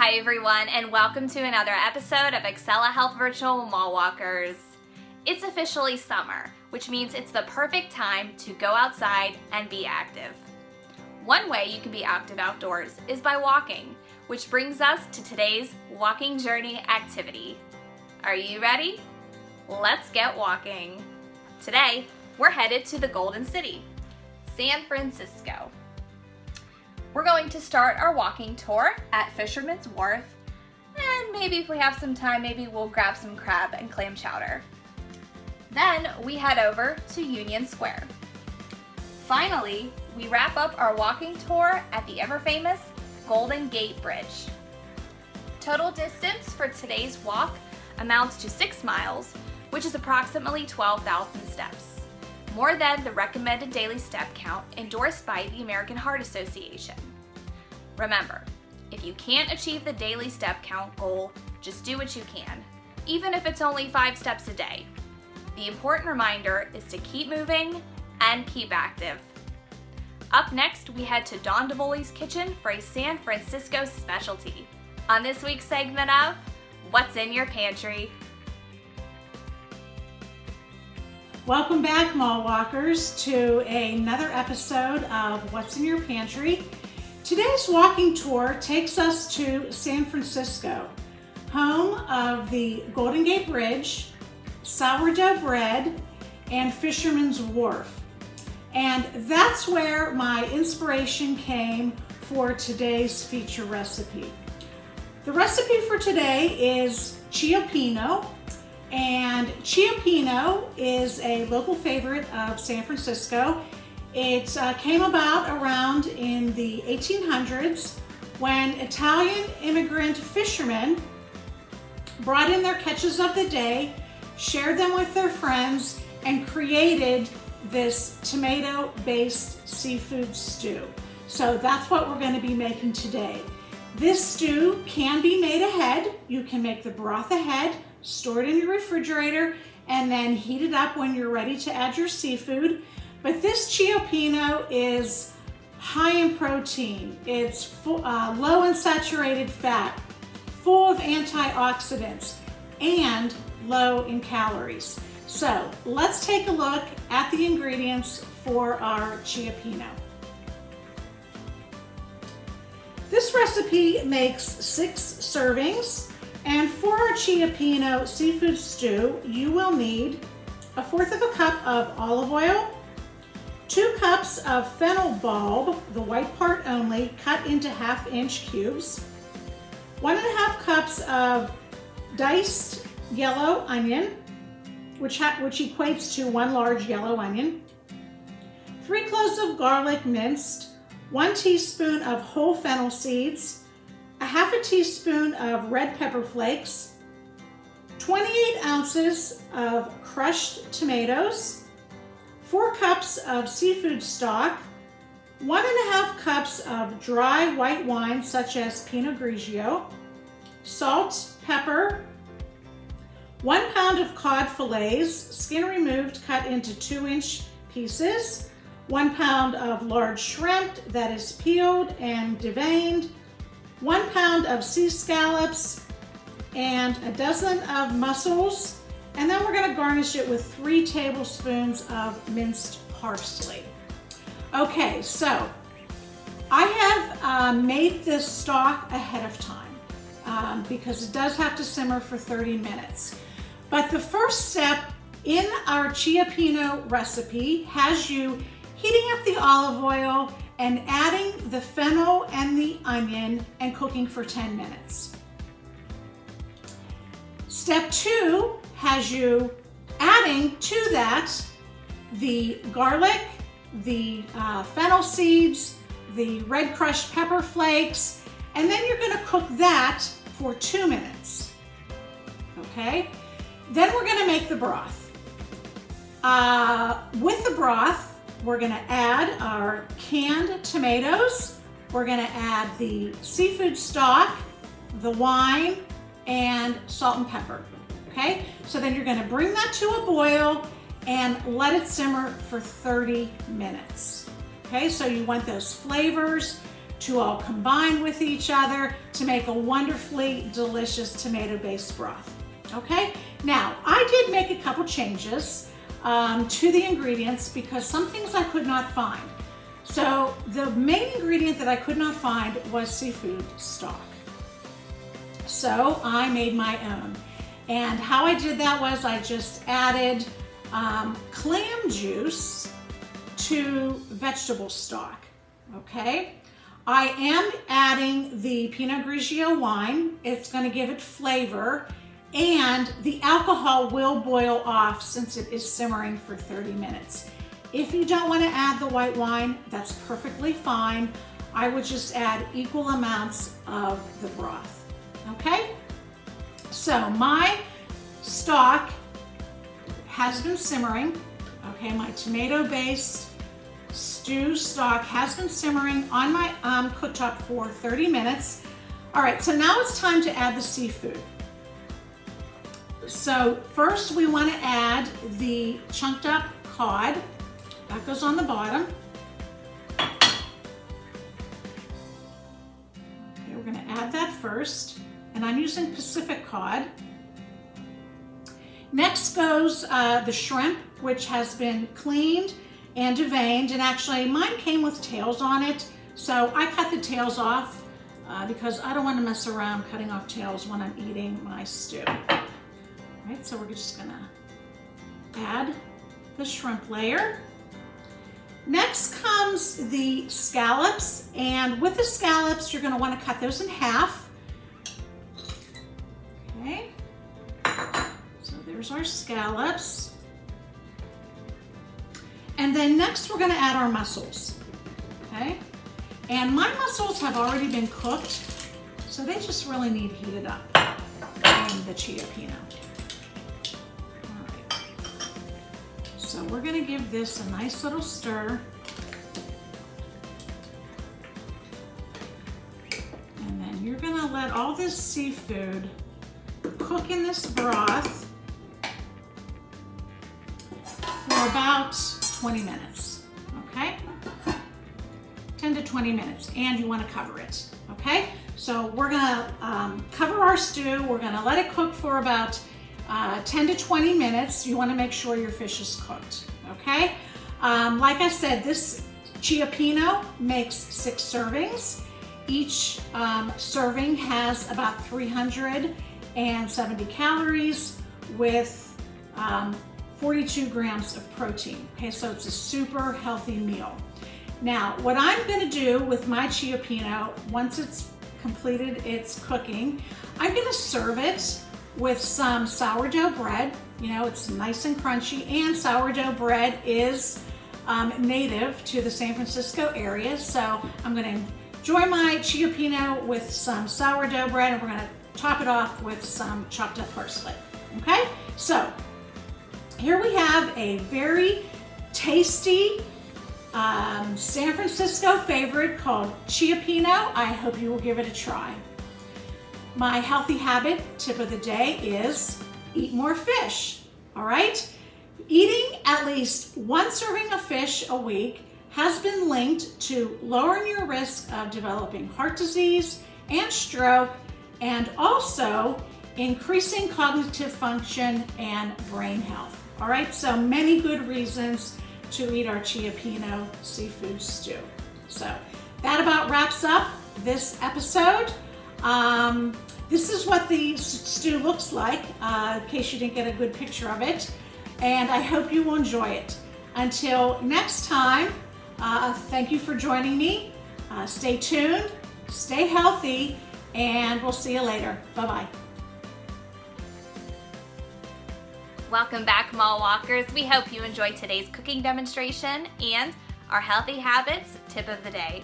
Hi everyone, and welcome to another episode of Excela Health Virtual Mall Walkers. It's officially summer, which means it's the perfect time to go outside and be active. One way you can be active outdoors is by walking, which brings us to today's walking journey activity. Are you ready? Let's get walking. Today, we're headed to the Golden City, San Francisco. We're going to start our walking tour at Fisherman's Wharf, and maybe if we have some time, maybe we'll grab some crab and clam chowder. Then we head over to Union Square. Finally, we wrap up our walking tour at the ever-famous Golden Gate Bridge. Total distance for today's walk amounts to 6 miles, which is approximately 12,000 steps. More than the recommended daily step count endorsed by the American Heart Association. Remember, if you can't achieve the daily step count goal, just do what you can, even if it's only 5 steps a day. The important reminder is to keep moving and keep active. Up next, we head to Don DeVoli's kitchen for a San Francisco specialty. On this week's segment of What's in Your Pantry? Welcome back, Mall Walkers, to another episode of What's in Your Pantry. Today's walking tour takes us to San Francisco, home of the Golden Gate Bridge, sourdough bread, and Fisherman's Wharf. And that's where my inspiration came for today's feature recipe. The recipe for today is Chiapino. And Chiapino is a local favorite of San Francisco. It came about around in the 1800s when Italian immigrant fishermen brought in their catches of the day, shared them with their friends, and created this tomato-based seafood stew. So that's what we're going to be making today. This stew can be made ahead. You can make the broth ahead, store it in your refrigerator, and then heat it up when you're ready to add your seafood. But this Chiapino is high in protein. It's low in saturated fat, full of antioxidants, and low in calories. So let's take a look at the ingredients for our Chiapino. This recipe makes 6 servings. And for our Chiapino seafood stew, you will need 1/4 cup of olive oil, 2 cups of fennel bulb, the white part only, cut into 1/2-inch cubes, 1½ cups of diced yellow onion, which equates to 1 large yellow onion, 3 cloves of garlic minced, 1 teaspoon of whole fennel seeds, 1/2 teaspoon of red pepper flakes, 28 ounces of crushed tomatoes, 4 cups of seafood stock, 1½ cups of dry white wine such as Pinot Grigio, salt, pepper, 1 pound of cod fillets, skin removed, cut into 2-inch pieces, 1 pound of large shrimp that is peeled and deveined, 1 pound of sea scallops, and a dozen of mussels, and then we're going to garnish it with 3 tablespoons of minced parsley. Okay, so I have made this stock ahead of time because it does have to simmer for 30 minutes. But the first step in our Chiapino recipe has you heating up the olive oil and adding the fennel and the onion and cooking for 10 minutes. Step 2 has you adding to that the garlic, the fennel seeds, the red crushed pepper flakes, and then you're going to cook that for 2 minutes. Okay? Then we're going to make the broth. With the broth, we're going to add our canned tomatoes, we're going to add the seafood stock, the wine, and salt and pepper. Okay, so then you're going to bring that to a boil and let it simmer for 30 minutes. Okay, so you want those flavors to all combine with each other to make a wonderfully delicious tomato-based broth. Okay, now I did make a couple changes to the ingredients because some things I could not find. So the main ingredient that I could not find was seafood stock. So I made my own. And how I did that was I just added clam juice to vegetable stock, okay? I am adding the Pinot Grigio wine. It's gonna give it flavor, and the alcohol will boil off since it is simmering for 30 minutes. If you don't wanna add the white wine, that's perfectly fine. I would just add equal amounts of the broth, okay? So my stock has been simmering, okay? My tomato-based stew stock has been simmering on my cooktop for 30 minutes. All right, so now it's time to add the seafood. So first we want to add the chunked up cod. That goes on the bottom. Okay, we're going to add that first, and I'm using Pacific cod. Next goes the shrimp, which has been cleaned and deveined, and actually mine came with tails on it, so I cut the tails off because I don't want to mess around cutting off tails when I'm eating my stew. All right, so we're just gonna add the shrimp layer. Next comes the scallops, and with the scallops you're gonna want to cut those in half. Okay, so there's our scallops. And then next we're gonna add our mussels, okay? And my mussels have already been cooked, so they just really need heated up in the Chiapino. All right. So we're gonna give this a nice little stir. And then you're gonna let all this seafood cook in this broth for about 20 minutes, okay? 10 to 20 minutes, and you want to cover it, okay? So we're gonna cover our stew. We're gonna let it cook for about 10 to 20 minutes. You want to make sure your fish is cooked, okay? Like I said, this Chiapino makes 6 servings. Each serving has about 370 calories with 42 grams of protein. Okay, so it's a super healthy meal. Now, what I'm gonna do with my Chiapino, once it's completed its cooking, I'm gonna serve it with some sourdough bread. You know, it's nice and crunchy, and sourdough bread is native to the San Francisco area. So I'm gonna enjoy my Chiapino with some sourdough bread, and we're gonna top it off with some chopped up parsley, okay? So here we have a very tasty San Francisco favorite called Chiapino. I hope you will give it a try. My healthy habit tip of the day is eat more fish, all right? Eating at least 1 serving of fish a week has been linked to lowering your risk of developing heart disease and stroke, and also increasing cognitive function and brain health. All right, so many good reasons to eat our Chiapino seafood stew. So that about wraps up this episode. This is what the stew looks like, in case you didn't get a good picture of it, and I hope you will enjoy it. Until next time, thank you for joining me. Stay tuned, stay healthy, and we'll see you later. Bye-bye. Welcome back, Mall Walkers. We hope you enjoyed today's cooking demonstration and our healthy habits tip of the day.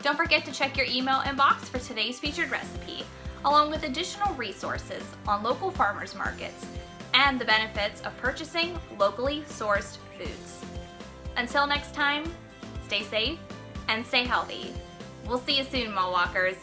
Don't forget to check your email inbox for today's featured recipe, along with additional resources on local farmers markets and the benefits of purchasing locally sourced foods. Until next time, stay safe and stay healthy. We'll see you soon, Mall Walkers.